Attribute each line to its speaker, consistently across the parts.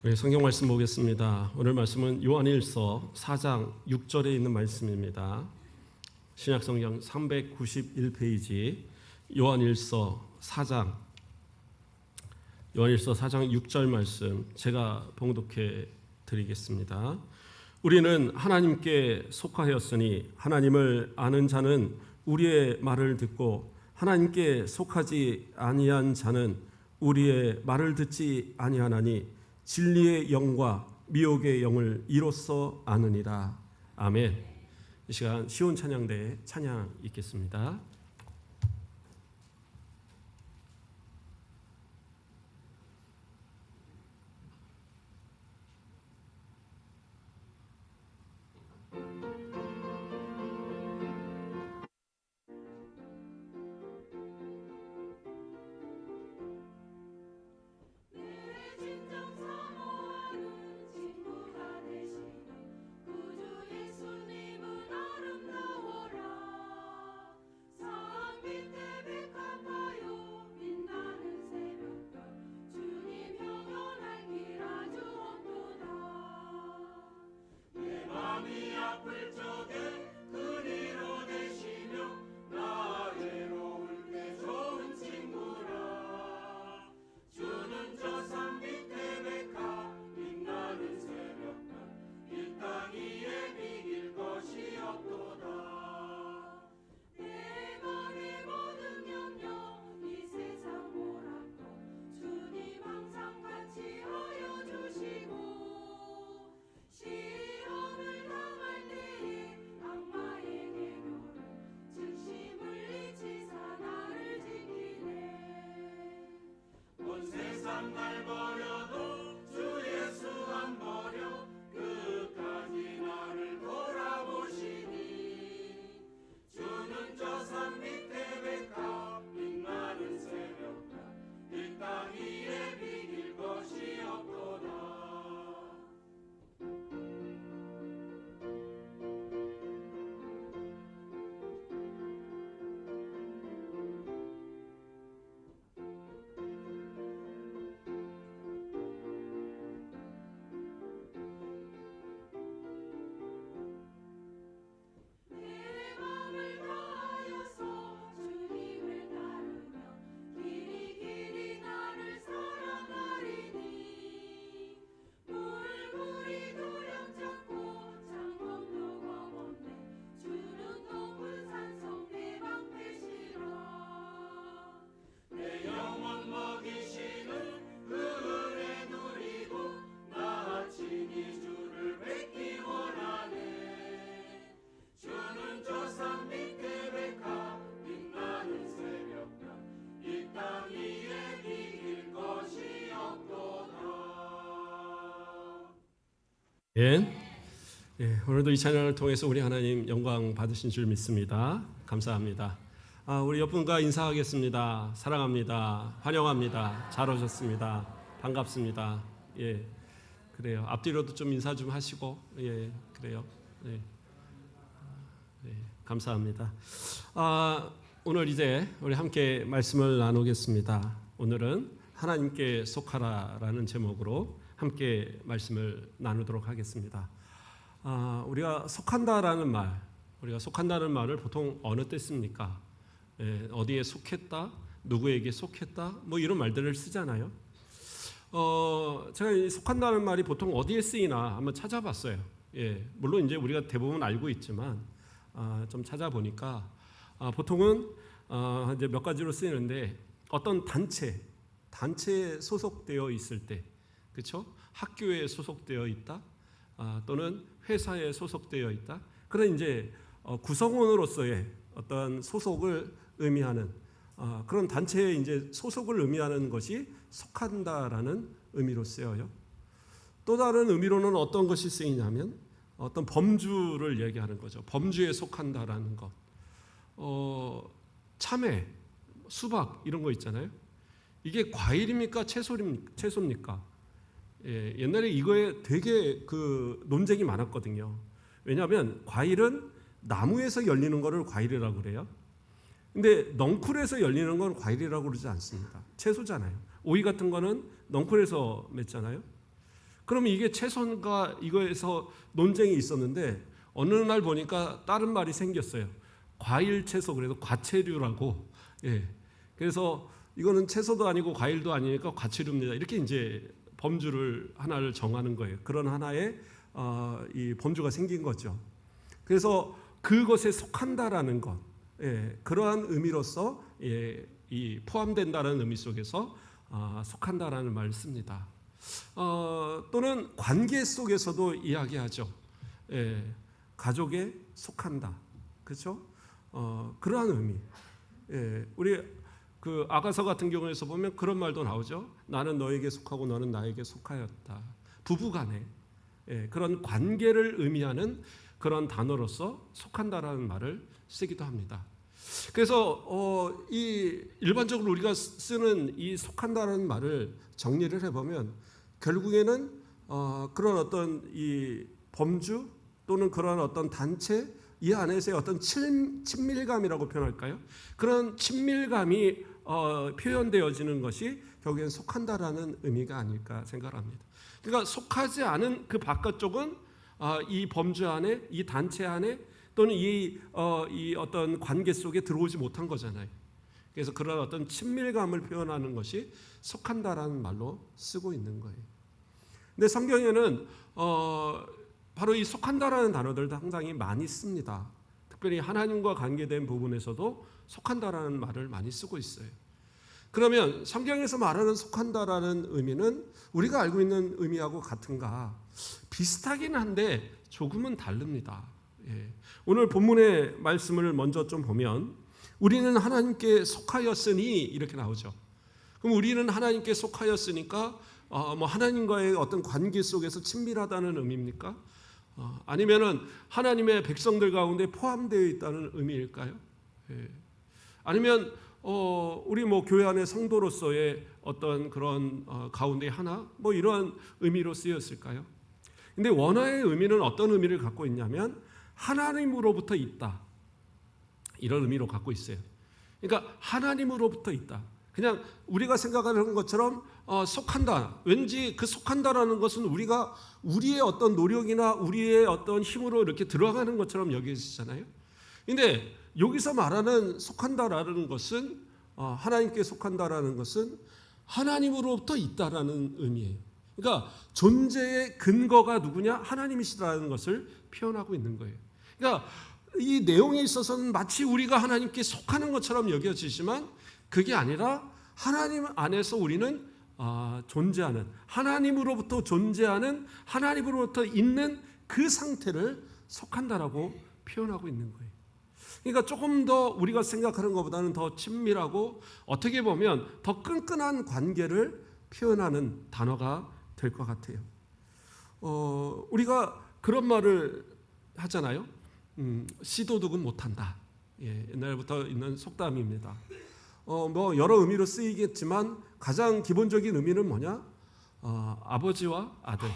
Speaker 1: 네, 성경 말씀 보겠습니다. 오늘 말씀은 요한일서 4장 6절에 있는 말씀입니다. 신약성경 391페이지 요한일서 4장 6절 말씀 제가 봉독해 드리겠습니다. 우리는 하나님께 속하였으니 하나님을 아는 자는 우리의 말을 듣고 하나님께 속하지 아니한 자는 우리의 말을 듣지 아니하나니 진리의 영과 미혹의 영을 이로써 아느니라. 아멘. 이 시간 시온 찬양대에 찬양 있겠습니다. 예. 오늘도 이 찬양을 통해서 우리 하나님 영광 받으신 줄 믿습니다. 감사합니다. 우리 옆분과 인사하겠습니다. 사랑합니다. 환영합니다. 잘 오셨습니다. 반갑습니다. 예, 그래요. 앞뒤로도 좀 인사 좀 하시고, 예, 그래요. 예, 감사합니다. 오늘 이제 우리 함께 말씀을 나누겠습니다. 오늘은 하나님께 속하라라는 제목으로 함께 말씀을 나누도록 하겠습니다. 우리가 속한다는 말을 보통 어느 때 씁니까? 어디에 속했다, 누구에게 속했다, 뭐 이런 말들을 쓰잖아요. 제가 이 속한다는 말이 보통 어디에 쓰이나 한번 찾아봤어요. 물론 이제 우리가 대부분 알고 있지만 좀 찾아보니까 보통은 이제 몇 가지로 쓰이는데 어떤 단체에 소속되어 있을 때, 그렇죠? 학교에 소속되어 있다, 또는 회사에 소속되어 있다. 그런 이제 구성원으로서의 어떤 소속을 의미하는 그런 단체에 이제 소속을 의미하는 것이 속한다라는 의미로 쓰여요. 또 다른 의미로는 어떤 것이 쓰이냐면 어떤 범주를 얘기하는 거죠. 범주에 속한다라는 것. 참외, 수박 이런 거 있잖아요. 이게 과일입니까? 채소입니까? 옛날에 이거에 되게 그 논쟁이 많았거든요. 왜냐하면 과일은 나무에서 열리는 거를 과일이라고 그래요. 근데 넝쿨에서 열리는 건 과일이라고 그러지 않습니다. 채소잖아요. 오이 같은 거는 넝쿨에서 맺잖아요. 그러면 이게 채소인가 이거에서 논쟁이 있었는데 어느 날 보니까 다른 말이 생겼어요. 과일 채소, 그래서 과채류라고. 예. 그래서 이거는 채소도 아니고 과일도 아니니까 과채류입니다. 이렇게 이제 범주를 하나를 정하는 거예요. 그런 하나의 이 범주가 생긴 거죠. 그래서 그것에 속한다라는 것, 예, 그러한 의미로서 예, 이 포함된다라는 의미 속에서 속한다라는 말을 씁니다. 또는 관계 속에서도 이야기하죠. 예, 가족에 속한다, 그렇죠? 그러한 의미. 예, 우리 그 아가서 같은 경우에서 보면 그런 말도 나오죠. 나는 너에게 속하고 너는 나에게 속하였다. 부부간에 예, 그런 관계를 의미하는 그런 단어로서 속한다라는 말을 쓰기도 합니다. 그래서 이 일반적으로 우리가 쓰는 이 속한다라는 말을 정리를 해보면 결국에는 그런 어떤 이 범주 또는 그런 어떤 단체 이 안에서의 어떤 친밀감이라고 표현할까요? 그런 친밀감이 표현되어지는 것이 결국엔 속한다라는 의미가 아닐까 생각합니다. 그러니까 속하지 않은 그 바깥쪽은 이 범주 안에, 이 단체 안에 또는 이 어떤 관계 속에 들어오지 못한 거잖아요. 그래서 그런 어떤 친밀감을 표현하는 것이 속한다라는 말로 쓰고 있는 거예요. 근데 성경에는 바로 이 속한다라는 단어들도 상당히 많이 씁니다. 특별히 하나님과 관계된 부분에서도 속한다라는 말을 많이 쓰고 있어요. 그러면 성경에서 말하는 속한다라는 의미는 우리가 알고 있는 의미하고 같은가? 비슷하긴 한데 조금은 다릅니다. 예. 오늘 본문의 말씀을 먼저 좀 보면 우리는 하나님께 속하였으니 이렇게 나오죠. 그럼 우리는 하나님께 속하였으니까 뭐 하나님과의 어떤 관계 속에서 친밀하다는 의미입니까? 아니면은 하나님의 백성들 가운데 포함되어 있다는 의미일까요? 예. 아니면 우리 뭐 교회 안의 성도로서의 어떤 그런 가운데 하나 뭐 이러한 의미로 쓰였을까요? 근데 원어의 의미는 어떤 의미를 갖고 있냐면 하나님으로부터 있다 이런 의미로 갖고 있어요. 그러니까 하나님으로부터 있다. 그냥 우리가 생각하는 것처럼 속한다. 왠지 그 속한다라는 것은 우리가 우리의 어떤 노력이나 우리의 어떤 힘으로 이렇게 들어가는 것처럼 여겨지잖아요. 근데 여기서 말하는 속한다라는 것은 하나님께 속한다라는 것은 하나님으로부터 있다라는 의미예요. 그러니까 존재의 근거가 누구냐? 하나님이시라는 것을 표현하고 있는 거예요. 그러니까 이 내용에 있어서는 마치 우리가 하나님께 속하는 것처럼 여겨지지만 그게 아니라 하나님 안에서 우리는 존재하는 하나님으로부터 존재하는 하나님으로부터 있는 그 상태를 속한다라고 표현하고 있는 거예요. 그러니까 조금 더 우리가 생각하는 것보다는 더 친밀하고 어떻게 보면 더 끈끈한 관계를 표현하는 단어가 될 것 같아요. 우리가 그런 말을 하잖아요. 시도둑은 못한다. 예, 옛날부터 있는 속담입니다. 뭐 여러 의미로 쓰이겠지만 가장 기본적인 의미는 뭐냐? 아버지와 아들,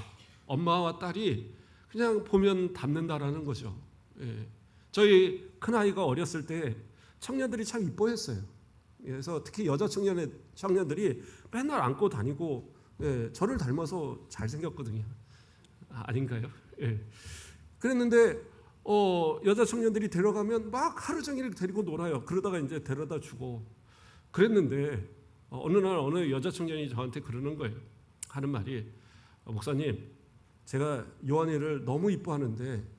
Speaker 1: 엄마와 딸이 그냥 보면 닮는다라는 거죠. 예. 저희 큰아이가 어렸을 때 청년들이 참 이뻐했어요. 그래서 특히 여자 청년들이 맨날 안고 다니고 예, 저를 닮아서 잘생겼거든요. 아닌가요? 예. 그랬는데 여자 청년들이 데려가면 막 하루 종일 데리고 놀아요. 그러다가 이제 데려다 주고 그랬는데 어느 날 어느 여자 청년이 저한테 그러는 거예요. 하는 말이 목사님 제가 요한이를 너무 이뻐하는데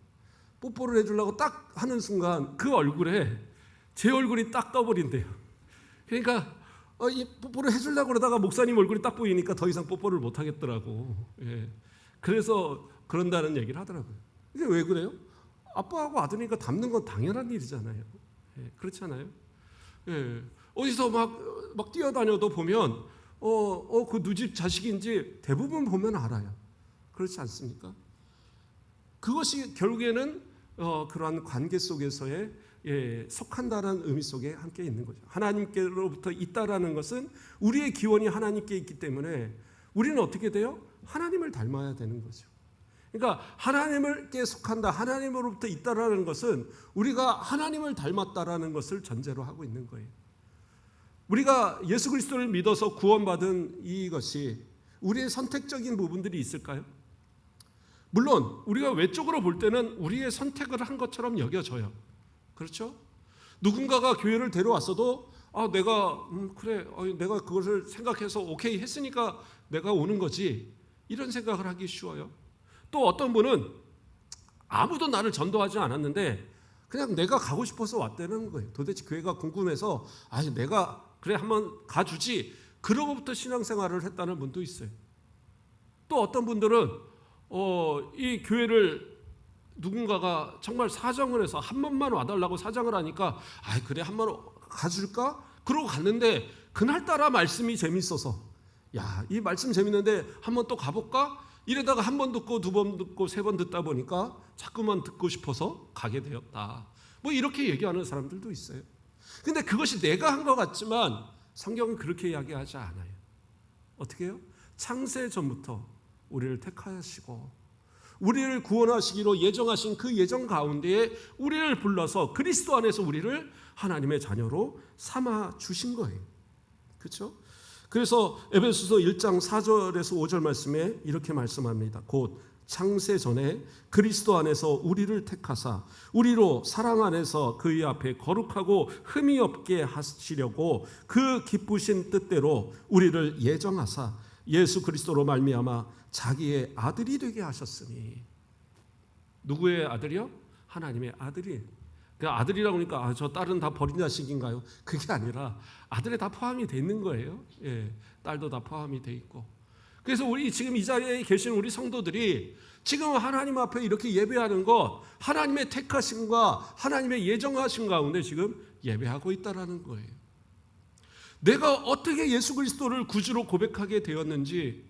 Speaker 1: 뽀뽀를 해주려고 딱 하는 순간 그 얼굴에 제 얼굴이 딱 떠버린대요. 그러니까 이 뽀뽀를 해주려고 그러다가 목사님 얼굴이 딱 보이니까 더 이상 뽀뽀를 못 하겠더라고. 예. 그래서 그런다는 얘기를 하더라고요. 이게 왜 그래요? 아빠하고 아들이니까 닮는 건 당연한 일이잖아요. 예. 그렇지 않아요? 예. 어디서 막 뛰어다녀도 보면 그 누집 자식인지 대부분 보면 알아요. 그렇지 않습니까? 그것이 결국에는 그러한 관계 속에서의 속한다라는 의미 속에 함께 있는 거죠. 하나님께로부터 있다라는 것은 우리의 기원이 하나님께 있기 때문에 우리는 어떻게 돼요? 하나님을 닮아야 되는 거죠. 그러니까 하나님께 속한다, 하나님으로부터 있다라는 것은 우리가 하나님을 닮았다라는 것을 전제로 하고 있는 거예요. 우리가 예수 그리스도를 믿어서 구원받은 이것이 우리의 선택적인 부분들이 있을까요? 물론 우리가 외적으로 볼 때는 우리의 선택을 한 것처럼 여겨져요. 그렇죠? 누군가가 교회를 데려왔어도 내가 그래 내가 그것을 생각해서 오케이 했으니까 내가 오는 거지, 이런 생각을 하기 쉬워요. 또 어떤 분은 아무도 나를 전도하지 않았는데 그냥 내가 가고 싶어서 왔다는 거예요. 도대체 교회가 궁금해서 내가 그래 한번 가주지, 그러고부터 신앙생활을 했다는 분도 있어요. 또 어떤 분들은 이 교회를 누군가가 정말 사정을 해서 한 번만 와달라고 사정을 하니까 그래 한번 가줄까? 그러고 갔는데 그날따라 말씀이 재밌어서 이 말씀 재밌는데 한번 또 가볼까? 이러다가 한 번 듣고 두 번 듣고 세 번 듣다 보니까 자꾸만 듣고 싶어서 가게 되었다. 뭐 이렇게 얘기하는 사람들도 있어요. 근데 그것이 내가 한 것 같지만 성경은 그렇게 이야기하지 않아요. 어떻게 해요? 창세 전부터 우리를 택하시고 우리를 구원하시기로 예정하신 그 예정 가운데에 우리를 불러서 그리스도 안에서 우리를 하나님의 자녀로 삼아 주신 거예요. 그렇죠? 그래서 에베소서 1장 4절에서 5절 말씀에 이렇게 말씀합니다. 곧 창세 전에 그리스도 안에서 우리를 택하사 우리로 사랑 안에서 그의 앞에 거룩하고 흠이 없게 하시려고 그 기쁘신 뜻대로 우리를 예정하사 예수 그리스도로 말미암아 자기의 아들이 되게 하셨으니. 누구의 아들이요? 하나님의 아들이. 그 아들이라고 하니까 저 딸은 다 버린 자식인가요? 그게 아니라 아들에 다 포함이 돼 있는 거예요. 딸도 다 포함이 돼 있고. 그래서 우리 지금 이 자리에 계신 우리 성도들이 지금 하나님 앞에 이렇게 예배하는 것, 하나님의 택하심과 하나님의 예정하심 가운데 지금 예배하고 있다라는 거예요. 내가 어떻게 예수 그리스도를 구주로 고백하게 되었는지,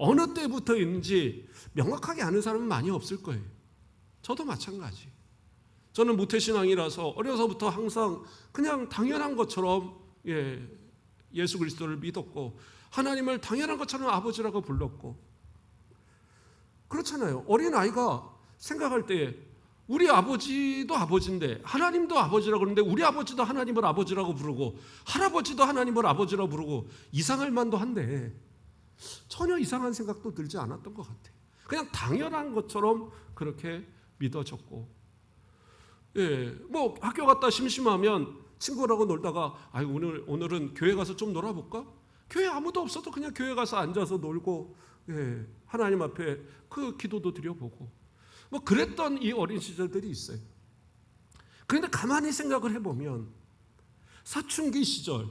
Speaker 1: 어느 때부터 있는지 명확하게 아는 사람은 많이 없을 거예요. 저도 마찬가지. 저는 모태신앙이라서 어려서부터 항상 그냥 당연한 것처럼 예수 그리스도를 믿었고 하나님을 당연한 것처럼 아버지라고 불렀고, 그렇잖아요. 어린아이가 생각할 때 우리 아버지도 아버지인데 하나님도 아버지라고 그러는데 우리 아버지도 하나님을 아버지라고 부르고 할아버지도 하나님을 아버지라고 부르고 이상할 만도 한데 전혀 이상한 생각도 들지 않았던 것 같아요. 그냥 당연한 것처럼 그렇게 믿어졌고, 뭐 학교 갔다 심심하면 친구라고 놀다가 오늘은 교회 가서 좀 놀아볼까? 교회 아무도 없어도 그냥 교회 가서 앉아서 놀고 하나님 앞에 그 기도도 드려보고 뭐 그랬던 이 어린 시절들이 있어요. 그런데 가만히 생각을 해보면 사춘기 시절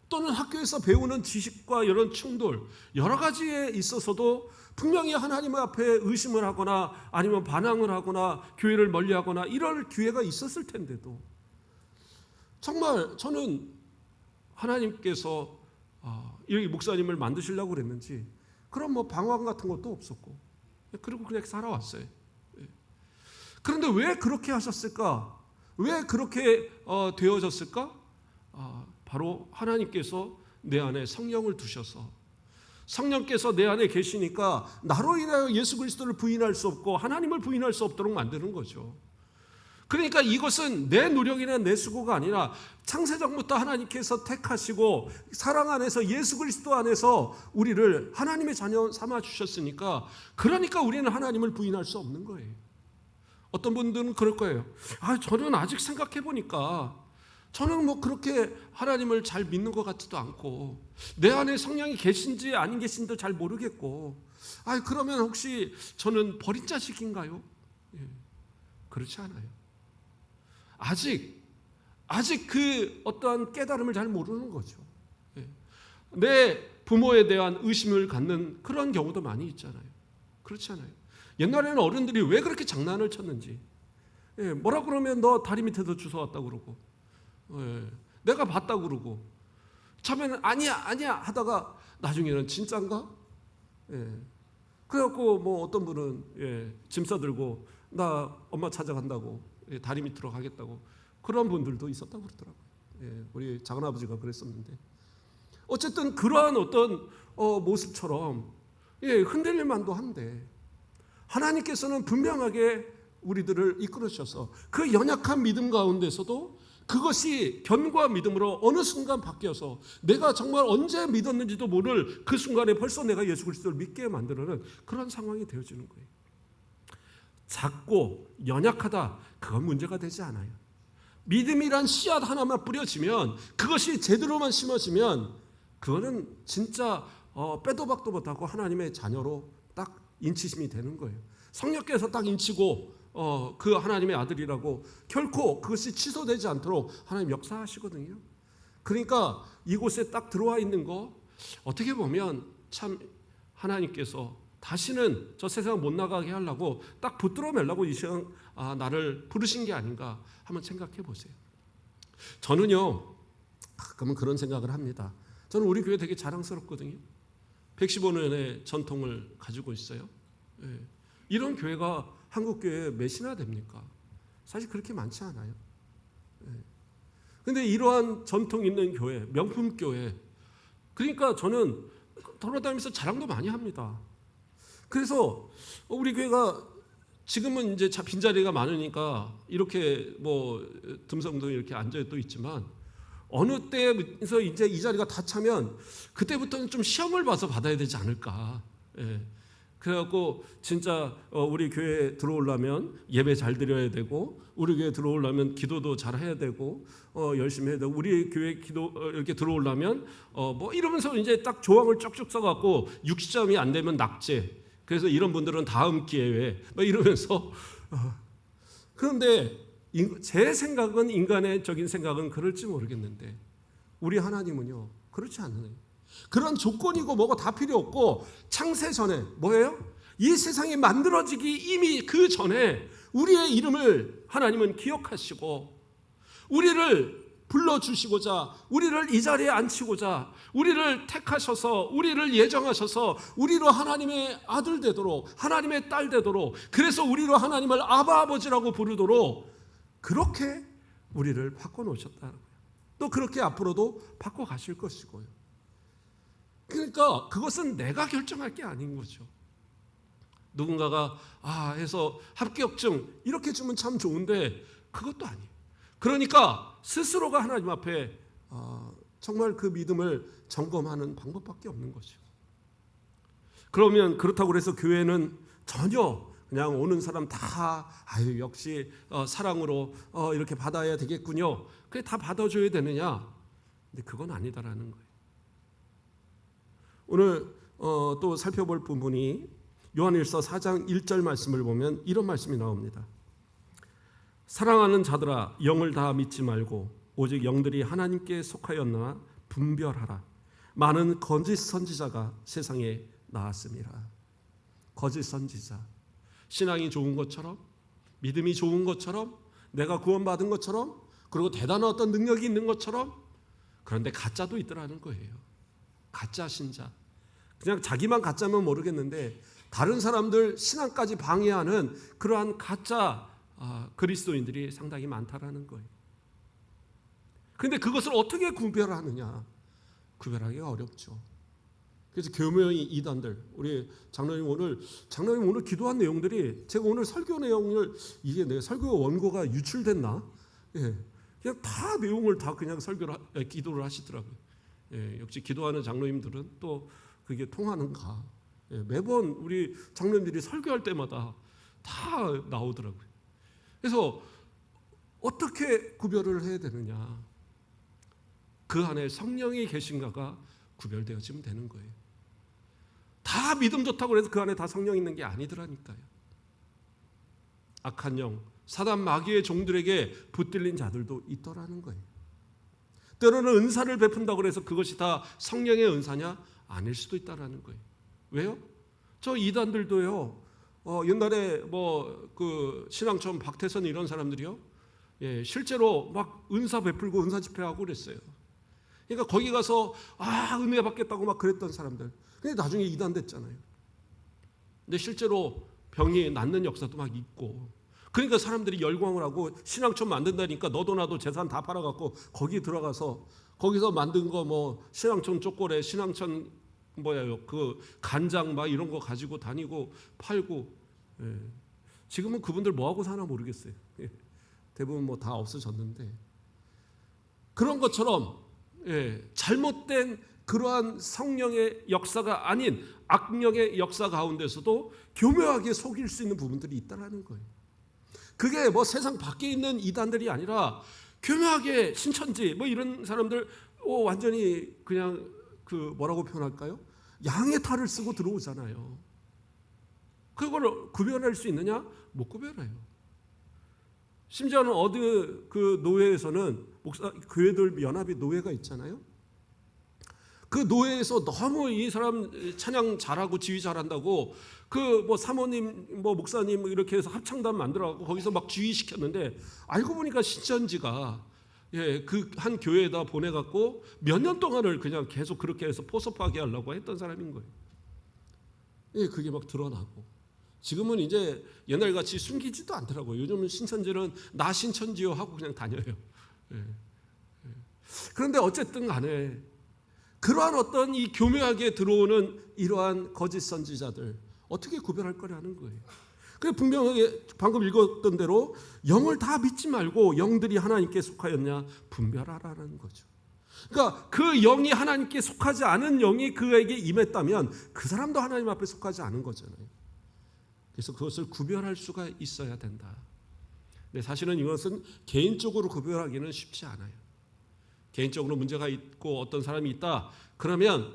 Speaker 1: 또는 학교에서 배우는 지식과 이런 충돌 여러 가지에 있어서도 분명히 하나님 앞에 의심을 하거나 아니면 반항을 하거나 교회를 멀리하거나 이럴 기회가 있었을 텐데도 정말 저는 하나님께서 이 목사님을 만드시려고 그랬는지 그런 뭐 방황 같은 것도 없었고 그리고 그냥 살아왔어요. 그런데 왜 그렇게 하셨을까? 왜 그렇게 되어졌을까? 바로 하나님께서 내 안에 성령을 두셔서 성령께서 내 안에 계시니까 나로 인하여 예수 그리스도를 부인할 수 없고 하나님을 부인할 수 없도록 만드는 거죠. 그러니까 이것은 내 노력이나 내 수고가 아니라 창세전부터 하나님께서 택하시고 사랑 안에서 예수 그리스도 안에서 우리를 하나님의 자녀 삼아 주셨으니까 그러니까 우리는 하나님을 부인할 수 없는 거예요. 어떤 분들은 그럴 거예요. 저는 아직 생각해 보니까 저는 뭐 그렇게 하나님을 잘 믿는 것 같지도 않고 내 안에 성령이 계신지 아닌 계신지도 잘 모르겠고 그러면 혹시 저는 버린 자식인가요? 그렇지 않아요. 아직 그 어떠한 깨달음을 잘 모르는 거죠. 내 부모에 대한 의심을 갖는 그런 경우도 많이 있잖아요. 그렇지 않아요. 옛날에는 어른들이 왜 그렇게 장난을 쳤는지 뭐라 그러면 너 다리 밑에서 주워왔다고 그러고 내가 봤다고 그러고 처음에는 아니야 하다가 나중에는 진짠가? 그래갖고 뭐 어떤 분은 짐 싸들고 나 엄마 찾아간다고 다리 밑으로 가겠다고 그런 분들도 있었다고 그러더라고요. 우리 작은아버지가 그랬었는데 어쨌든 그러한 어떤 모습처럼 흔들릴 만도 한데 하나님께서는 분명하게 우리들을 이끌으셔서 그 연약한 믿음 가운데서도 그것이 견고한 믿음으로 어느 순간 바뀌어서 내가 정말 언제 믿었는지도 모를 그 순간에 벌써 내가 예수 그리스도를 믿게 만드는 그런 상황이 되어지는 거예요. 작고 연약하다, 그건 문제가 되지 않아요. 믿음이란 씨앗 하나만 뿌려지면, 그것이 제대로만 심어지면 그거는 진짜 빼도 박도 못하고 하나님의 자녀로 딱 인치심이 되는 거예요. 성령께서 딱 인치고 그 하나님의 아들이라고 결코 그것이 취소되지 않도록 하나님 역사하시거든요. 그러니까 이곳에 딱 들어와 있는 거, 어떻게 보면 참 하나님께서 다시는 저 세상 못 나가게 하려고 딱 붙들어매려고 이 시간 나를 부르신 게 아닌가 한번 생각해 보세요. 저는요, 가끔은 그런 생각을 합니다. 저는 우리 교회 되게 자랑스럽거든요. 115년의 전통을 가지고 있어요. 예. 이런 교회가 한국 교회에 몇이나 됩니까? 사실 그렇게 많지 않아요. 그런데 이러한 전통 있는 교회, 명품 교회, 그러니까 저는 돌아다니면서 자랑도 많이 합니다. 그래서 우리 교회가 지금은 이제 빈자리가 많으니까 이렇게 뭐 듬성듬 이렇게 앉아 또 있지만, 어느 때에서 이제 이 자리가 다 차면 그때부터는 좀 시험을 봐서 받아야 되지 않을까. 예. 그래갖고 진짜 우리 교회에 들어오려면 예배 잘 드려야 되고, 우리 교회에 들어오려면 기도도 잘 해야 되고, 열심히 해야 되고, 우리 교회 기도 이렇게 들어오려면 뭐 이러면서 이제 딱 조항을 쭉쭉 써갖고 60점이 안 되면 낙제. 그래서 이런 분들은 다음 기회에 막 이러면서 그런데 제 생각은, 인간의적인 생각은 그럴지 모르겠는데 우리 하나님은요 그렇지 않아요. 그런 조건이고 뭐고 다 필요 없고, 창세 전에 뭐예요? 이 세상이 만들어지기 이미 그 전에 우리의 이름을 하나님은 기억하시고 우리를 불러주시고자, 우리를 이 자리에 앉히고자, 우리를 택하셔서, 우리를 예정하셔서 우리로 하나님의 아들 되도록, 하나님의 딸 되도록, 그래서 우리로 하나님을 아바 아버지라고 부르도록 그렇게 우리를 바꿔놓으셨다는 거예요. 또 그렇게 앞으로도 바꿔가실 것이고요. 그러니까 그것은 내가 결정할 게 아닌 거죠. 누군가가 해서 합격증 이렇게 주면 참 좋은데 그것도 아니에요. 그러니까 스스로가 하나님 앞에 정말 그 믿음을 점검하는 방법밖에 없는 거죠. 그러면 그렇다고 해서 교회는 전혀 그냥 오는 사람 다 역시 사랑으로 이렇게 받아야 되겠군요, 그게 다 받아줘야 되느냐? 근데 그건 아니다라는 거예요. 오늘 또 살펴볼 부분이 요한일서 4장 1절 말씀을 보면 이런 말씀이 나옵니다. 사랑하는 자들아, 영을 다 믿지 말고 오직 영들이 하나님께 속하였나 분별하라. 많은 거짓 선지자가 세상에 나왔습니다. 거짓 선지자, 신앙이 좋은 것처럼, 믿음이 좋은 것처럼, 내가 구원받은 것처럼, 그리고 대단한 어떤 능력이 있는 것처럼, 그런데 가짜도 있더라는 거예요. 가짜 신자, 그냥 자기만 가짜면 모르겠는데 다른 사람들 신앙까지 방해하는 그러한 가짜 그리스도인들이 상당히 많다라는 거예요. 그런데 그것을 어떻게 구별하느냐? 구별하기가 어렵죠. 그래서 교묘히 이단들, 우리 장로님 오늘 기도한 내용들이, 제가 오늘 설교 내용을, 이게 내 설교 원고가 유출됐나? 예, 그냥 다 내용을 다 그냥 기도를 하시더라고요. 예, 역시 기도하는 장로님들은 또 그게 통하는가? 예, 매번 우리 장로님들이 설교할 때마다 다 나오더라고요. 그래서 어떻게 구별을 해야 되느냐? 그 안에 성령이 계신가가 구별되어지면 되는 거예요. 다 믿음 좋다고 해서 그 안에 다 성령 있는 게 아니더라니까요. 악한 영, 사단 마귀의 종들에게 붙들린 자들도 있더라는 거예요. 때로는 은사를 베푼다고 해서 그것이 다 성령의 은사냐? 아닐 수도 있다라는 거예요. 왜요? 저 이단들도요, 옛날에 그 신앙촌 박태선 이런 사람들이요, 예, 실제로 막 은사 베풀고 은사 집회하고 그랬어요. 그러니까 거기 가서 은혜 받겠다고 막 그랬던 사람들, 근데 나중에 이단 됐잖아요. 근데 실제로 병이 낫는 역사도 막 있고, 그러니까 사람들이 열광을 하고 신앙촌 만든다니까 너도 나도 재산 다 팔아갖고 거기 들어가서 거기서 만든 거 신앙촌 쪼꼬레, 신앙촌 그 간장 막 이런 거 가지고 다니고 팔고. 예. 지금은 그분들 뭐 하고 사나 모르겠어요. 예. 대부분 다 없어졌는데, 그런 것처럼 잘못된 그러한 성령의 역사가 아닌 악령의 역사 가운데서도 교묘하게 속일 수 있는 부분들이 있다는 거예요. 그게 뭐 세상 밖에 있는 이단들이 아니라 교묘하게 신천지 뭐 이런 사람들 완전히 그냥 그 뭐라고 표현할까요? 양의 탈을 쓰고 들어오잖아요. 그걸 구별할 수 있느냐? 못 구별해요. 심지어는 어디 그 노회에서는 교회들 연합이 노회가 있잖아요. 그 노회에서 너무 이 사람 찬양 잘하고 지휘 잘한다고 그 뭐 사모님 뭐 목사님 이렇게 해서 합창단 만들어갖고 거기서 막 지휘시켰는데 알고 보니까 신천지가 그 한 교회에다 보내갖고 몇 년 동안을 그냥 계속 그렇게 해서 포섭하게 하려고 했던 사람인 거예요. 그게 막 드러나고 지금은 이제 옛날같이 숨기지도 않더라고요. 요즘은 신천지는 나 신천지요 하고 그냥 다녀요. 그런데 어쨌든 간에 그러한 어떤 이 교묘하게 들어오는 이러한 거짓 선지자들 어떻게 구별할 거라는 거예요. 그래서 분명하게 방금 읽었던 대로 영을 다 믿지 말고 영들이 하나님께 속하였냐 분별하라는 거죠. 그러니까 그 영이 하나님께 속하지 않은 영이 그에게 임했다면 그 사람도 하나님 앞에 속하지 않은 거잖아요. 그래서 그것을 구별할 수가 있어야 된다. 근데 사실은 이것은 개인적으로 구별하기는 쉽지 않아요. 개인적으로 문제가 있고 어떤 사람이 있다 그러면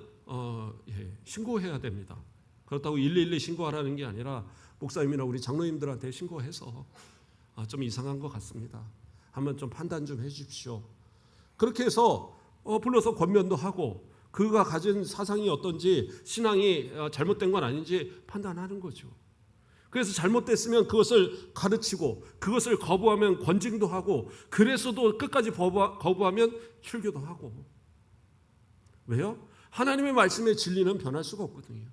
Speaker 1: 신고해야 됩니다. 그렇다고 112 신고하라는 게 아니라 목사님이나 우리 장로님들한테 신고해서 좀 이상한 것 같습니다. 한번 좀 판단 좀 해주십시오. 그렇게 해서 불러서 권면도 하고 그가 가진 사상이 어떤지 신앙이 잘못된 건 아닌지 판단하는 거죠. 그래서 잘못됐으면 그것을 가르치고 그것을 거부하면 권징도 하고 그래서도 끝까지 거부하면 출교도 하고. 왜요? 하나님의 말씀의 진리는 변할 수가 없거든요.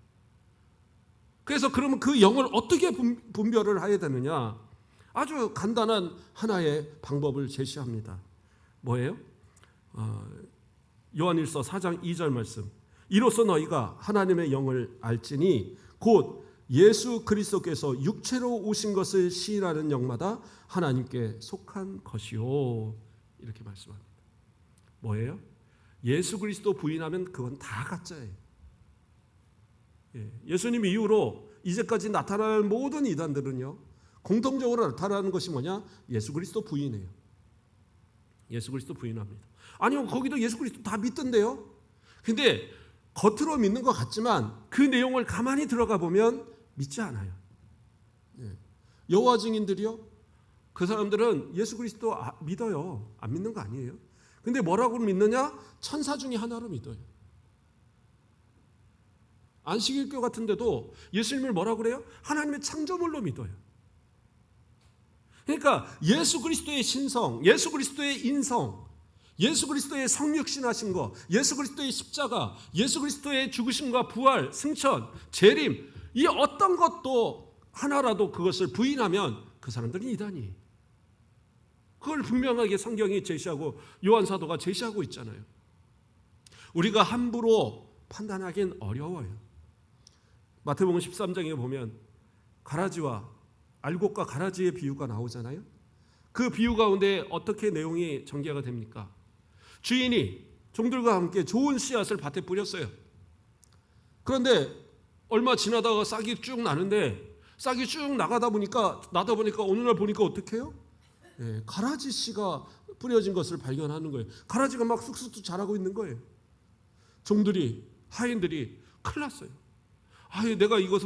Speaker 1: 그래서 그러면 그 영을 어떻게 분별을 해야 되느냐? 아주 간단한 하나의 방법을 제시합니다. 뭐예요? 요한일서 4장 2절 말씀. 이로써 너희가 하나님의 영을 알지니 곧 예수 그리스도께서 육체로 오신 것을 시인하는 영마다 하나님께 속한 것이요. 이렇게 말씀합니다. 뭐예요? 예수 그리스도 부인하면 그건 다 가짜예요. 예수님 이후로 이제까지 나타나는 모든 이단들은요 공통적으로 나타나는 것이 뭐냐? 예수 그리스도 부인해요. 예수 그리스도 부인합니다. 아니요 거기도 예수 그리스도 다 믿던데요. 근데 겉으로 믿는 것 같지만 그 내용을 가만히 들어가 보면 믿지 않아요. 여호와 증인들이요 그 사람들은 예수 그리스도 믿어요. 안 믿는 거 아니에요. 근데 뭐라고 믿느냐? 천사 중에 하나로 믿어요. 안식일교 같은 데도 예수님을 뭐라고 그래요? 하나님의 창조물로 믿어요. 그러니까 예수 그리스도의 신성, 예수 그리스도의 인성, 예수 그리스도의 성육신하신 것, 예수 그리스도의 십자가, 예수 그리스도의 죽으심과 부활, 승천, 재림 이 어떤 것도 하나라도 그것을 부인하면 그 사람들은 이단이에요. 그걸 분명하게 성경이 제시하고 요한 사도가 제시하고 있잖아요. 우리가 함부로 판단하기는 어려워요. 마태복음 13장에 보면 가라지와 알곡과 가라지의 비유가 나오잖아요. 그 비유 가운데 어떻게 내용이 전개가 됩니까? 주인이 종들과 함께 좋은 씨앗을 밭에 뿌렸어요. 그런데 얼마 지나다가 싹이 쭉 나는데 싹이 쭉 나다 보니까 어느 날 보니까 어떻게 해요? 가라지 씨가 뿌려진 것을 발견하는 거예요. 가라지가 막 쑥쑥 자라고 있는 거예요. 종들이 하인들이 큰일 났어요.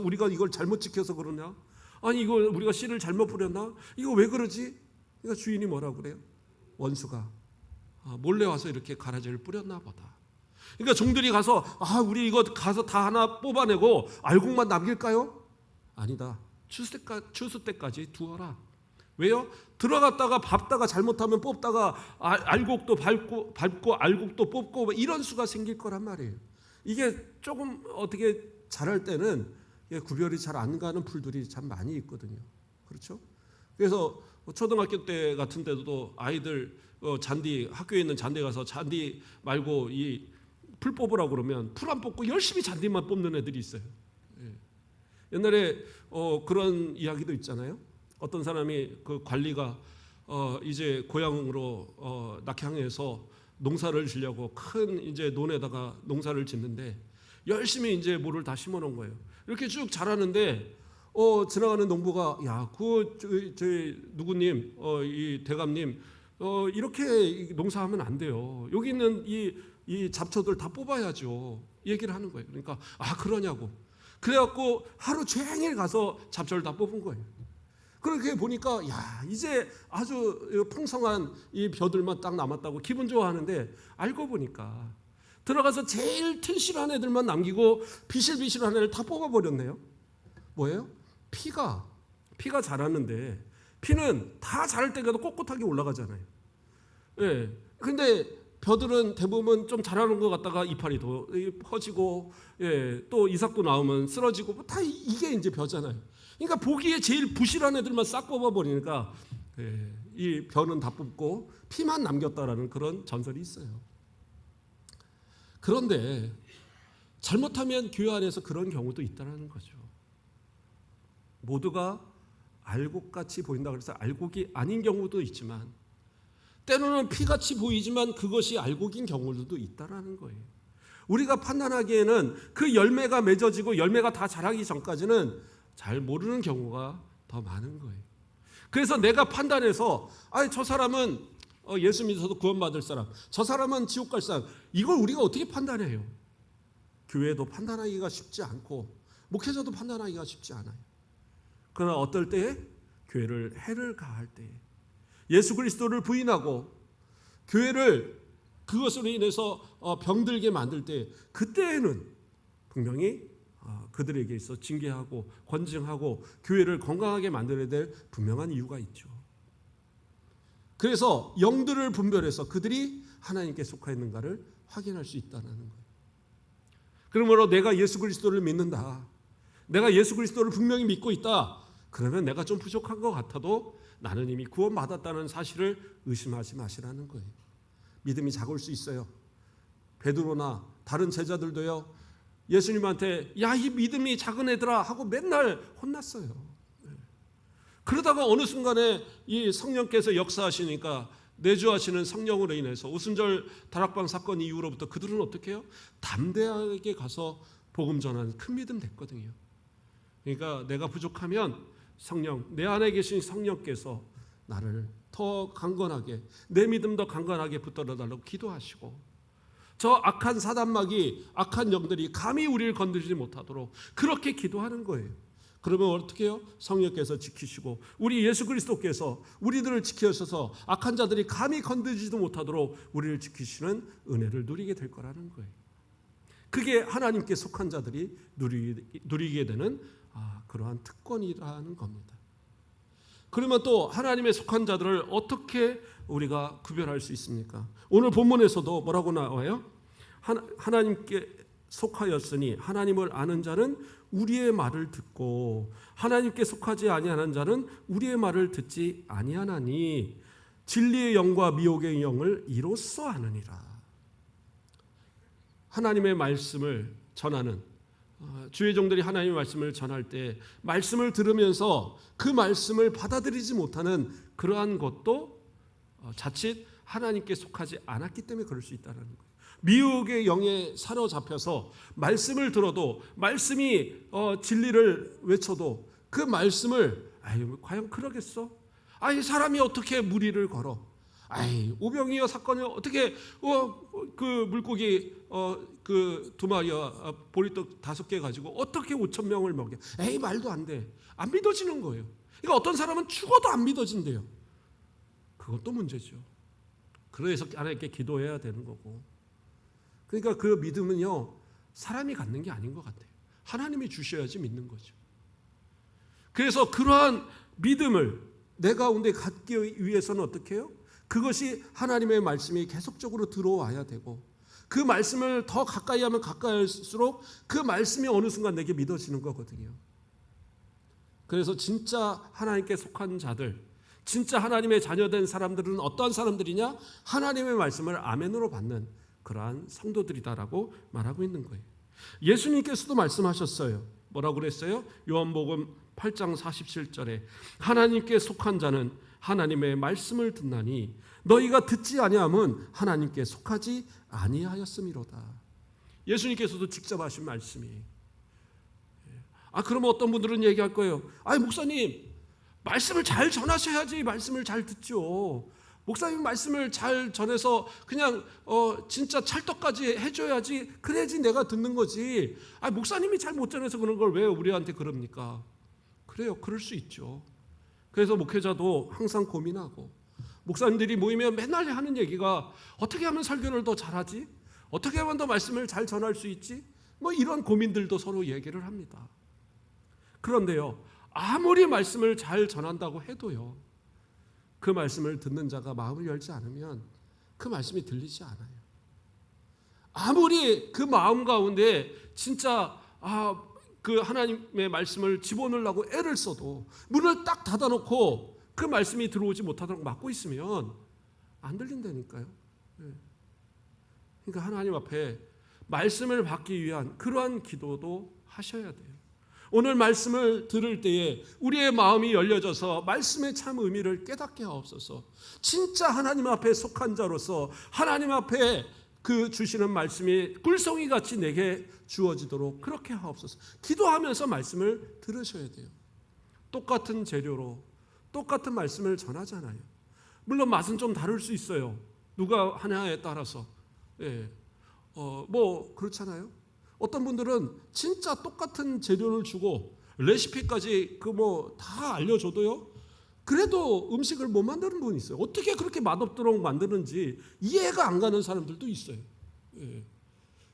Speaker 1: 우리가 이걸 잘못 지켜서 그러냐? 아니 이거 우리가 씨를 잘못 뿌렸나? 이거 왜 그러지? 그러니까 주인이 뭐라고 그래요? 원수가 몰래 와서 이렇게 가라지를 뿌렸나 보다. 그러니까 종들이 가서 우리 이거 가서 다 하나 뽑아내고 알곡만 남길까요? 아니다. 추수 때까지 두어라. 왜요? 들어갔다가 밟다가 잘못하면 뽑다가 알곡도 밟고 알곡도 뽑고 이런 수가 생길 거란 말이에요. 이게 조금 어떻게 자랄 때는 구별이 잘 안 가는 풀들이 참 많이 있거든요. 그렇죠? 그래서 초등학교 때 같은 때도 아이들 학교에 있는 잔디 가서 잔디 말고 이 풀 뽑으라고 그러면 풀 안 뽑고 열심히 잔디만 뽑는 애들이 있어요. 옛날에 그런 이야기도 있잖아요. 어떤 사람이 그 관리가 이제 고향으로 낙향해서 농사를 지려고 큰 이제 논에다가 농사를 짓는데 열심히 이제 모를 다 심어 놓은 거예요. 이렇게 쭉 자라는데 지나가는 농부가 야, 저희 누구님, 이 대감님, 이렇게 농사하면 안 돼요. 여기 있는 이 잡초들 다 뽑아야죠. 얘기를 하는 거예요. 그러니까 그러냐고. 그래갖고 하루 종일 가서 잡초를 다 뽑은 거예요. 그렇게 보니까 야, 이제 아주 풍성한 이 벼들만 딱 남았다고 기분 좋아하는데 알고 보니까 들어가서 제일 튼실한 애들만 남기고 비실비실한 애를 다 뽑아버렸네요. 뭐예요? 피가 자랐는데 피는 다 자랄 때가 꼿꼿하게 올라가잖아요. 예. 근데 벼들은 대부분 좀 자라는 것 같다가 이파리 더 퍼지고, 예, 또 이삭도 나오면 쓰러지고, 다 이게 이제 벼잖아요. 그러니까 보기에 제일 부실한 애들만 싹 뽑아버리니까, 예, 이 벼는 다 뽑고 피만 남겼다라는 그런 전설이 있어요. 그런데 잘못하면 교회 안에서 그런 경우도 있다는 거죠. 모두가 알곡같이 보인다 그래서 알곡이 아닌 경우도 있지만 때로는 피같이 보이지만 그것이 알곡인 경우들도 있다는 거예요. 우리가 판단하기에는 그 열매가 맺어지고 열매가 다 자라기 전까지는 잘 모르는 경우가 더 많은 거예요. 그래서 내가 판단해서 저 사람은 예수 믿어서 구원받을 사람, 저 사람은 지옥 갈 사람, 이걸 우리가 어떻게 판단해요? 교회도 판단하기가 쉽지 않고 목회자도 판단하기가 쉽지 않아요. 그러나 어떨 때에 교회를 해를 가할 때에 예수 그리스도를 부인하고 교회를 그것으로 인해서 병들게 만들 때 그때에는 분명히 그들에게 있어 징계하고 권징하고 교회를 건강하게 만들어야 될 분명한 이유가 있죠. 그래서 영들을 분별해서 그들이 하나님께 속하 있는가를 확인할 수 있다는 거예요. 그러므로 내가 예수 그리스도를 믿는다, 내가 예수 그리스도를 분명히 믿고 있다, 그러면 내가 좀 부족한 것 같아도 나는 이미 구원받았다는 사실을 의심하지 마시라는 거예요. 믿음이 작을 수 있어요. 베드로나 다른 제자들도요, 예수님한테 야, 이 믿음이 작은 애들아 하고 맨날 혼났어요. 그러다가 어느 순간에 이 성령께서 역사하시니까 내주하시는 성령으로 인해서 오순절 다락방 사건 이후로부터 그들은 어떻게 해요? 담대하게 가서 복음 전하는 큰 믿음 됐거든요. 그러니까 내가 부족하면 성령, 내 안에 계신 성령께서 나를 더 강건하게, 내 믿음 더 강건하게 붙들어 달라고 기도하시고, 저 악한 사단마귀, 악한 영들이 감히 우리를 건드리지 못하도록 그렇게 기도하는 거예요. 그러면 어떻게 해요? 성령께서 지키시고 우리 예수 그리스도께서 우리들을 지키셔서 악한 자들이 감히 건드리지도 못하도록 우리를 지키시는 은혜를 누리게 될 거라는 거예요. 그게 하나님께 속한 자들이 누리게 되는 그러한 특권이라는 겁니다. 그러면 또 하나님의 속한 자들을 어떻게 우리가 구별할 수 있습니까? 오늘 본문에서도 뭐라고 나와요? 하나님께 속하였으니 하나님을 아는 자는 우리의 말을 듣고 하나님께 속하지 아니하는 자는 우리의 말을 듣지 아니하나니 진리의 영과 미혹의 영을 이로써 아느니라. 하나님의 말씀을 전하는 주의 종들이 하나님의 말씀을 전할 때 말씀을 들으면서 그 말씀을 받아들이지 못하는 그러한 것도 자칫 하나님께 속하지 않았기 때문에 그럴 수 있다는 거예요. 미혹의 영에 사로잡혀서 말씀을 들어도 말씀이 진리를 외쳐도 그 말씀을 과연 그러겠어? 사람이 어떻게 무리를 걸어? 오병이어 사건이 어떻게 그 물고기 그 2마리와 보리떡 5개 가지고 어떻게 5,000명을 먹여? 말도 안 돼. 안 믿어지는 거예요. 그러니까 어떤 사람은 죽어도 안 믿어진대요. 그것도 문제죠. 그래서 하나님께 기도해야 되는 거고. 그러니까 그 믿음은요, 사람이 갖는 게 아닌 것 같아요. 하나님이 주셔야지 믿는 거죠. 그래서 그러한 믿음을 내 가운데 갖기 위해서는 어떻게 해요? 그것이 하나님의 말씀이 계속적으로 들어와야 되고 그 말씀을 더 가까이 하면 가까이 할수록 그 말씀이 어느 순간 내게 믿어지는 거거든요. 그래서 진짜 하나님께 속한 자들, 진짜 하나님의 자녀된 사람들은 어떠한 사람들이냐? 하나님의 말씀을 아멘으로 받는 그러한 성도들이다라고 말하고 있는 거예요. 예수님께서도 말씀하셨어요. 뭐라고 그랬어요? 요한복음 8장 47절에 하나님께 속한 자는 하나님의 말씀을 듣나니 너희가 듣지 아니함은 하나님께 속하지 아니하였음이로다. 예수님께서도 직접 하신 말씀이. 그러면 어떤 분들은 얘기할 거예요. 목사님, 말씀을 잘 전하셔야지 말씀을 잘 듣죠. 목사님 말씀을 잘 전해서 그냥 진짜 찰떡까지 해줘야지, 그래야지 내가 듣는 거지. 목사님이 잘 못 전해서 그런 걸 왜 우리한테 그럽니까? 그래요, 그럴 수 있죠. 그래서 목회자도 항상 고민하고, 목사님들이 모이면 맨날 하는 얘기가 어떻게 하면 설교를 더 잘하지? 어떻게 하면 더 말씀을 잘 전할 수 있지? 이런 고민들도 서로 얘기를 합니다. 그런데요, 아무리 말씀을 잘 전한다고 해도요, 그 말씀을 듣는 자가 마음을 열지 않으면 그 말씀이 들리지 않아요. 아무리 그 마음 가운데 진짜 그 하나님의 말씀을 집어넣으려고 애를 써도 문을 딱 닫아놓고 그 말씀이 들어오지 못하도록 막고 있으면 안 들린다니까요. 그러니까 하나님 앞에 말씀을 받기 위한 그러한 기도도 하셔야 돼요. 오늘 말씀을 들을 때에 우리의 마음이 열려져서 말씀의 참 의미를 깨닫게 하옵소서. 진짜 하나님 앞에 속한 자로서 하나님 앞에 그 주시는 말씀이 꿀송이같이 내게 주어지도록 그렇게 하옵소서. 기도하면서 말씀을 들으셔야 돼요. 똑같은 재료로 똑같은 말씀을 전하잖아요. 물론 맛은 좀 다를 수 있어요. 누가 하냐에 따라서. 그렇잖아요. 어떤 분들은 진짜 똑같은 재료를 주고 레시피까지 다 알려줘도요, 그래도 음식을 못 만드는 분이 있어요. 어떻게 그렇게 맛없도록 만드는지 이해가 안 가는 사람들도 있어요.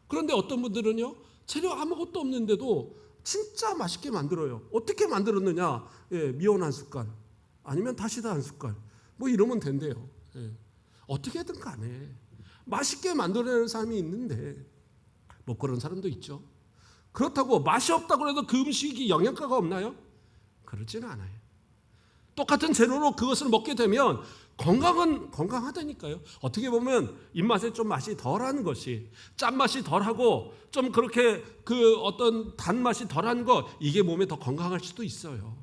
Speaker 1: 그런데 어떤 분들은요, 재료 아무것도 없는데도 진짜 맛있게 만들어요. 어떻게 만들었느냐? 미원 한 숟갈, 아니면 다시다 한 숟갈, 이러면 된대요. 어떻게든 간에 맛있게 만들어내는 사람이 있는데 못 그런 사람도 있죠. 그렇다고 맛이 없다고 해도 그 음식이 영양가가 없나요? 그렇지는 않아요. 똑같은 재료로 그것을 먹게 되면 건강은 건강하다니까요. 어떻게 보면 입맛에 좀 맛이 덜한 것이, 짠맛이 덜하고 좀 그렇게 어떤 단맛이 덜한 것, 이게 몸에 더 건강할 수도 있어요.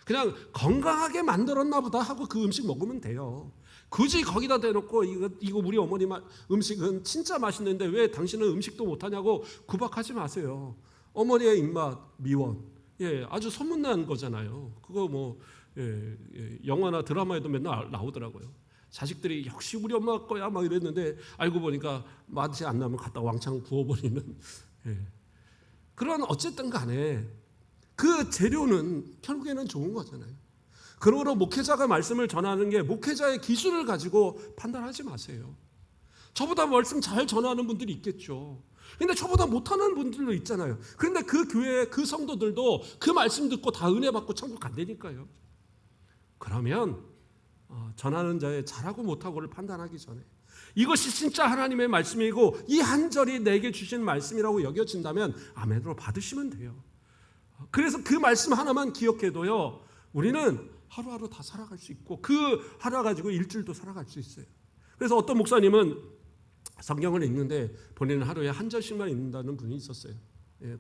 Speaker 1: 그냥 건강하게 만들었나 보다 하고 그 음식 먹으면 돼요. 굳이 거기다 대놓고 이거 우리 어머니 음식은 진짜 맛있는데 왜 당신은 음식도 못하냐고 구박하지 마세요. 어머니의 입맛 미원, 아주 소문난 거잖아요. 그거 영화나 드라마에도 맨날 나오더라고요. 자식들이 역시 우리 엄마 거야 막 이랬는데 알고 보니까 맛이 안 나면 갖다 왕창 부어버리는. 그런 어쨌든 간에 그 재료는 결국에는 좋은 거잖아요. 그러므로 목회자가 말씀을 전하는 게 목회자의 기술을 가지고 판단하지 마세요. 저보다 말씀 잘 전하는 분들이 있겠죠. 근데 저보다 못하는 분들도 있잖아요. 그런데 그 교회 그 성도들도 그 말씀 듣고 다 은혜 받고 천국 간다니까요. 그러면 전하는 자의 잘하고 못하고를 판단하기 전에 이것이 진짜 하나님의 말씀이고 이 한 절이 내게 주신 말씀이라고 여겨진다면 아멘으로 받으시면 돼요. 그래서 그 말씀 하나만 기억해도요, 우리는 하루하루 다 살아갈 수 있고 그 하나 가지고 일주일도 살아갈 수 있어요. 그래서 어떤 목사님은 성경을 읽는데 본인은 하루에 한 절씩만 읽는다는 분이 있었어요.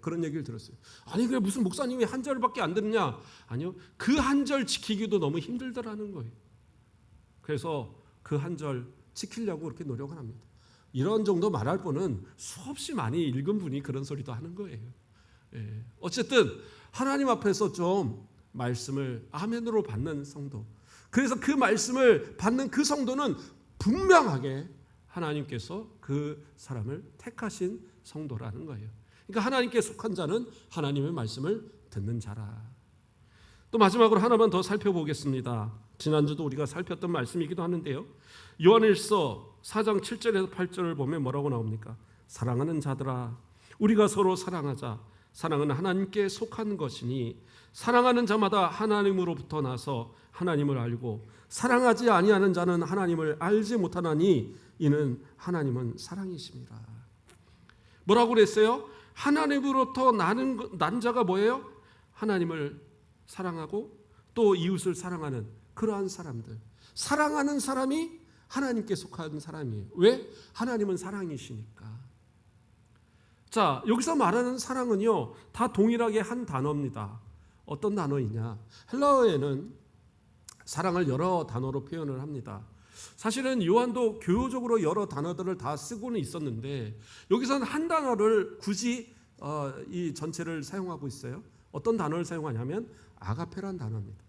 Speaker 1: 그런 얘기를 들었어요. 아니 그래 무슨 목사님이 한 절밖에 안 듣느냐? 아니요, 그 한 절 지키기도 너무 힘들더라는 거예요. 그래서 그 한 절 지키려고 그렇게 노력을 합니다. 이런 정도 말할 분은 수없이 많이 읽은 분이 그런 소리도 하는 거예요. 어쨌든 하나님 앞에서 좀 말씀을 아멘으로 받는 성도, 그래서 그 말씀을 받는 그 성도는 분명하게 하나님께서 그 사람을 택하신 성도라는 거예요. 그러니까 하나님께 속한 자는 하나님의 말씀을 듣는 자라. 또 마지막으로 하나만 더 살펴보겠습니다. 지난주도 우리가 살폈던 말씀이기도 하는데요, 요한일서 4장 7절에서 8절을 보면 뭐라고 나옵니까? 사랑하는 자들아, 우리가 서로 사랑하자. 사랑은 하나님께 속한 것이니 사랑하는 자마다 하나님으로부터 나서 하나님을 알고 사랑하지 아니하는 자는 하나님을 알지 못하나니 이는 하나님은 사랑이심이라. 뭐라고 그랬어요? 하나님으로부터 난 자가 뭐예요? 하나님을 사랑하고 또 이웃을 사랑하는 그러한 사람들. 사랑하는 사람이 하나님께 속한 사람이에요. 왜? 하나님은 사랑이시니까. 자, 여기서 말하는 사랑은요, 다 동일하게 한 단어입니다. 어떤 단어이냐? 헬라어에는 사랑을 여러 단어로 표현을 합니다. 사실은 요한도 교요적으로 여러 단어들을 다 쓰고는 있었는데 여기서는 한 단어를 굳이 이 전체를 사용하고 있어요. 어떤 단어를 사용하냐면 아가페란 단어입니다.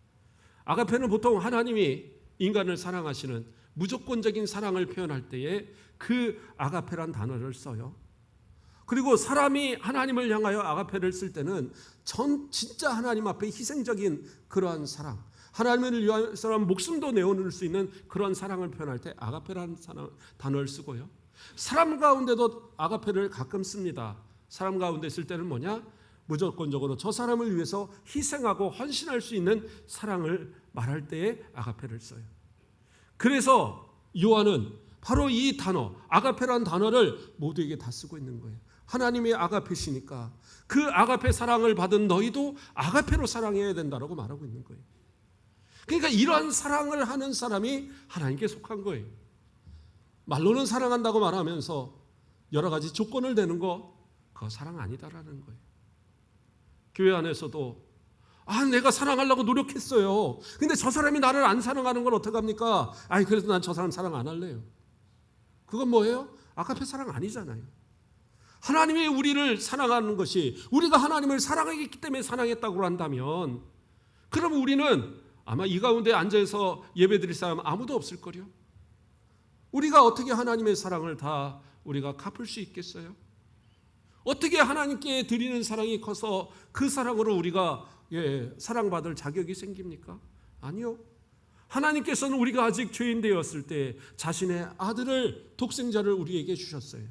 Speaker 1: 아가페는 보통 하나님이 인간을 사랑하시는 무조건적인 사랑을 표현할 때에 그 아가페란 단어를 써요. 그리고 사람이 하나님을 향하여 아가페를 쓸 때는 진짜 하나님 앞에 희생적인 그러한 사랑, 하나님을 위해서 목숨도 내어놓을 수 있는 그런 사랑을 표현할 때 아가페라는 단어를 쓰고요. 사람 가운데도 아가페를 가끔 씁니다. 사람 가운데 쓸 때는 뭐냐? 무조건적으로 저 사람을 위해서 희생하고 헌신할 수 있는 사랑을 말할 때에 아가페를 써요. 그래서 요한은 바로 이 단어 아가페라는 단어를 모두에게 다 쓰고 있는 거예요. 하나님의 아가페시니까 그 아가페 사랑을 받은 너희도 아가페로 사랑해야 된다고 말하고 있는 거예요. 그러니까 이러한 사랑을 하는 사람이 하나님께 속한 거예요. 말로는 사랑한다고 말하면서 여러 가지 조건을 대는 거 그거 사랑 아니다라는 거예요. 교회 안에서도 내가 사랑하려고 노력했어요. 근데 저 사람이 나를 안 사랑하는 건 어떡합니까? 그래도 난 저 사람 사랑 안 할래요. 그건 뭐예요? 아가페 사랑 아니잖아요. 하나님이 우리를 사랑하는 것이 우리가 하나님을 사랑하기 때문에 사랑했다고 한다면 그럼 우리는 아마 이 가운데 앉아서 예배드릴 사람 아무도 없을 거요. 우리가 어떻게 하나님의 사랑을 다 우리가 갚을 수 있겠어요? 어떻게 하나님께 드리는 사랑이 커서 그 사랑으로 우리가 사랑받을 자격이 생깁니까? 아니요. 하나님께서는 우리가 아직 죄인 되었을 때 자신의 아들을 독생자를 우리에게 주셨어요.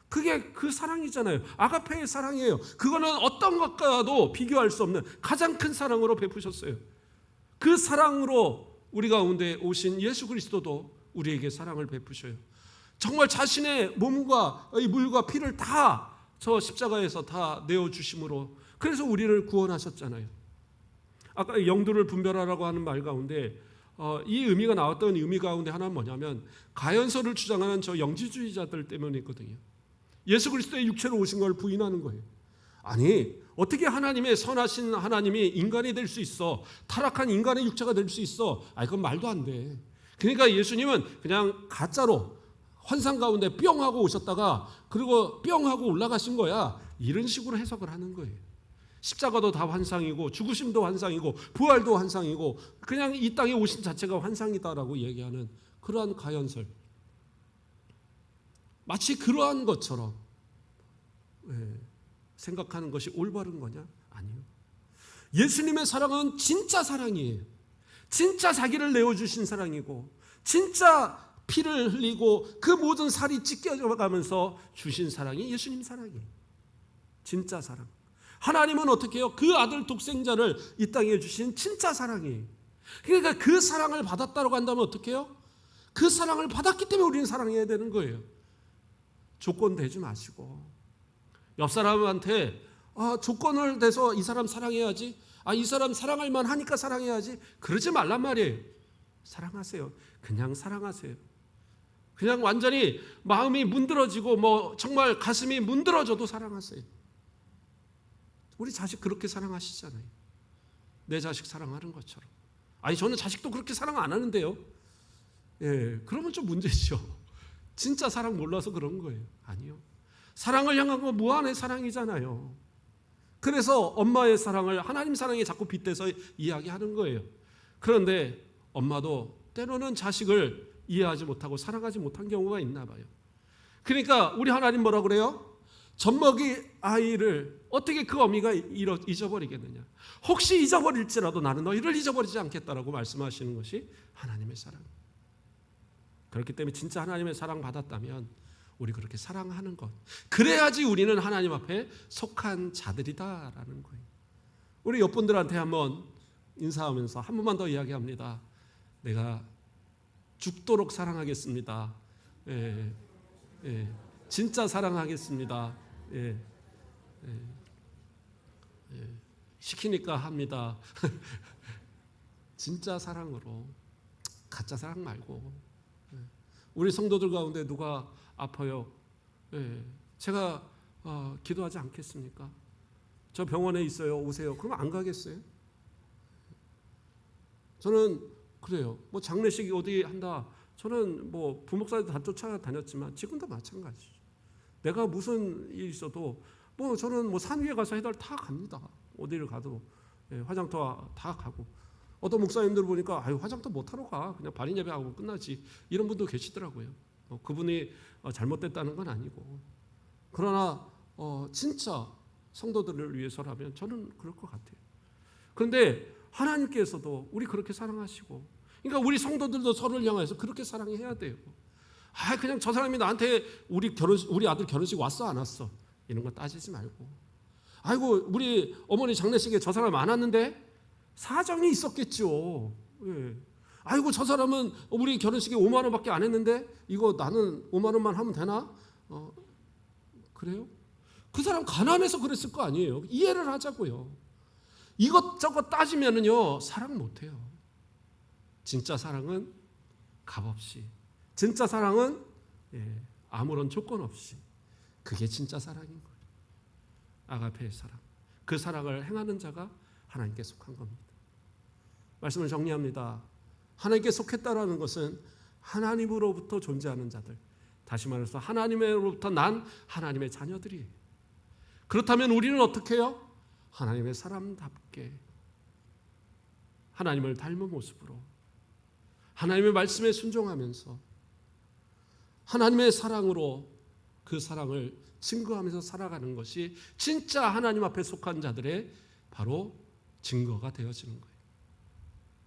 Speaker 1: 그게 그 사랑이잖아요. 아가페의 사랑이에요. 그거는 어떤 것과도 비교할 수 없는 가장 큰 사랑으로 베푸셨어요. 그 사랑으로 우리 가운데 오신 예수 그리스도도 우리에게 사랑을 베푸셔요. 정말 자신의 몸과 이 물과 피를 다 저 십자가에서 다 내어주심으로 그래서 우리를 구원하셨잖아요. 아까 영도를 분별하라고 하는 말 가운데 이 의미가 나왔던 의미 가운데 하나는 뭐냐면 가연설을 주장하는 저 영지주의자들 때문이거든요. 예수 그리스도의 육체로 오신 걸 부인하는 거예요. 아니 어떻게 하나님의 선하신 하나님이 인간이 될 수 있어? 타락한 인간의 육체가 될 수 있어? 그건 말도 안 돼. 그러니까 예수님은 그냥 가짜로 환상 가운데 뿅 하고 오셨다가 그리고 뿅 하고 올라가신 거야. 이런 식으로 해석을 하는 거예요. 십자가도 다 환상이고 죽으심도 환상이고 부활도 환상이고 그냥 이 땅에 오신 자체가 환상이다라고 얘기하는 그러한 가연설. 마치 그러한 것처럼 생각하는 것이 올바른 거냐? 아니요. 예수님의 사랑은 진짜 사랑이에요. 진짜 자기를 내어주신 사랑이고 진짜 피를 흘리고 그 모든 살이 찢겨져가면서 주신 사랑이 예수님 사랑이에요. 진짜 사랑. 하나님은 어떻게 해요? 그 아들 독생자를 이 땅에 주신 진짜 사랑이에요. 그러니까 그 사랑을 받았다고 한다면 어떻게 해요? 그 사랑을 받았기 때문에 우리는 사랑해야 되는 거예요. 조건 대지 마시고 옆 사람한테 조건을 대서 이 사람 사랑해야지, 이 사람 사랑할 만하니까 사랑해야지 그러지 말란 말이에요. 사랑하세요. 그냥 사랑하세요. 그냥 완전히 마음이 문드러지고 정말 가슴이 문드러져도 사랑하세요. 우리 자식 그렇게 사랑하시잖아요. 내 자식 사랑하는 것처럼. 저는 자식도 그렇게 사랑 안 하는데요. 그러면 좀 문제죠. 진짜 사랑 몰라서 그런 거예요. 아니요. 사랑을 향한 건 무한의 사랑이잖아요. 그래서 엄마의 사랑을 하나님 사랑에 자꾸 빗대서 이야기하는 거예요. 그런데 엄마도 때로는 자식을 이해하지 못하고 사랑하지 못한 경우가 있나 봐요. 그러니까 우리 하나님 뭐라 그래요? 젖먹이 아이를 어떻게 그 어미가 잊어버리겠느냐. 혹시 잊어버릴지라도 나는 너희를 잊어버리지 않겠다라고 말씀하시는 것이 하나님의 사랑. 그렇기 때문에 진짜 하나님의 사랑 받았다면 우리 그렇게 사랑하는 것. 그래야지 우리는 하나님 앞에 속한 자들이다라는 거예요. 우리 옆분들한테 한번 인사하면서 한 번만 더 이야기합니다. 내가 죽도록 사랑하겠습니다. 진짜 사랑하겠습니다. 시키니까 합니다. 진짜 사랑으로, 가짜 사랑 말고. 우리 성도들 가운데 누가 아파요? 제가 기도하지 않겠습니까? 저 병원에 있어요. 오세요. 그럼 안 가겠어요? 저는 그래요. 뭐 장례식이 어디 한다. 저는 뭐 부목사들 다 쫓아다녔지만 지금도 마찬가지죠. 내가 무슨 일이 있어도 뭐 저는 뭐 산 위에 가서 해달 다 갑니다. 어디를 가도 화장터 다 가고. 어떤 목사님들 보니까 아유 화장터 못 하러 가. 그냥 발인 예배하고 끝나지. 이런 분도 계시더라고요. 그분이 잘못됐다는 건 아니고. 그러나 진짜 성도들을 위해서라면 저는 그럴 것 같아요. 그런데 하나님께서도 우리 그렇게 사랑하시고, 그러니까 우리 성도들도 서로를 향해서 그렇게 사랑해야 돼요. 그냥 저 사람이 나한테 우리 아들 결혼식 왔어 안 왔어 이런 거 따지지 말고, 아이고 우리 어머니 장례식에 저 사람 안 왔는데 사정이 있었겠죠. 예. 아이고 저 사람은 우리 결혼식에 5만 원밖에 안 했는데 이거 나는 5만 원만 하면 되나? 그래요? 그 사람 가난해서 그랬을 거 아니에요. 이해를 하자고요. 이것저것 따지면은요 사랑 못해요. 진짜 사랑은 값없이, 진짜 사랑은 아무런 조건 없이, 그게 진짜 사랑인 거예요. 아가페의 사랑. 그 사랑을 행하는 자가 하나님께 속한 겁니다. 말씀을 정리합니다. 하나님께 속했다라는 것은 하나님으로부터 존재하는 자들, 다시 말해서 하나님으로부터 난 하나님의 자녀들이에요. 그렇다면 우리는 어떻게 해요? 하나님의 사람답게 하나님을 닮은 모습으로 하나님의 말씀에 순종하면서 하나님의 사랑으로 그 사랑을 증거하면서 살아가는 것이 진짜 하나님 앞에 속한 자들의 바로 증거가 되어지는 거예요.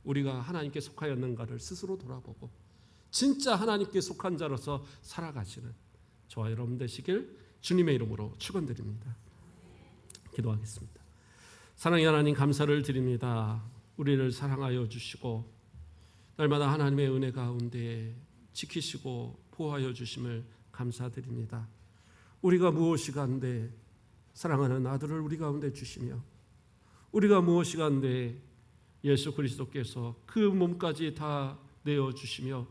Speaker 1: 우리가 하나님께 속하였는가를 스스로 돌아보고 진짜 하나님께 속한 자로서 살아가시는 저와 여러분 되시길 주님의 이름으로 축원드립니다. 기도하겠습니다. 사랑의 하나님, 감사를 드립니다. 우리를 사랑하여 주시고 날마다 하나님의 은혜 가운데 지키시고 보호하여 주심을 감사드립니다. 우리가 무엇이간데 사랑하는 아들을 우리 가운데 주시며, 우리가 무엇이간데 예수 그리스도께서 그 몸까지 다 내어주시며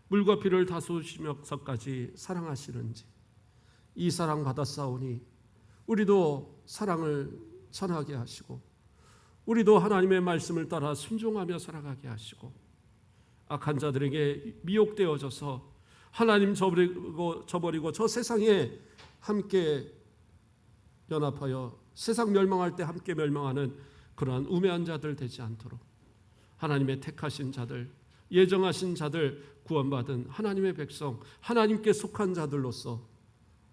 Speaker 1: 물과 피를 다 쏟으시면서까지 사랑하시는지, 이 사랑 받았사오니 우리도 사랑을 전하게 하시고 우리도 하나님의 말씀을 따라 순종하며 살아가게 하시고, 악한 자들에게 미혹되어져서 하나님 저버리고 저 세상에 함께 연합하여 세상 멸망할 때 함께 멸망하는 그러한 우매한 자들 되지 않도록 하나님의 택하신 자들, 예정하신 자들, 구원받은 하나님의 백성, 하나님께 속한 자들로서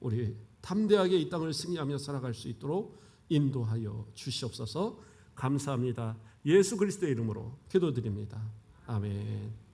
Speaker 1: 우리 담대하게 이 땅을 승리하며 살아갈 수 있도록 인도하여 주시옵소서. 감사합니다. 예수 그리스도의 이름으로 기도드립니다. 아멘.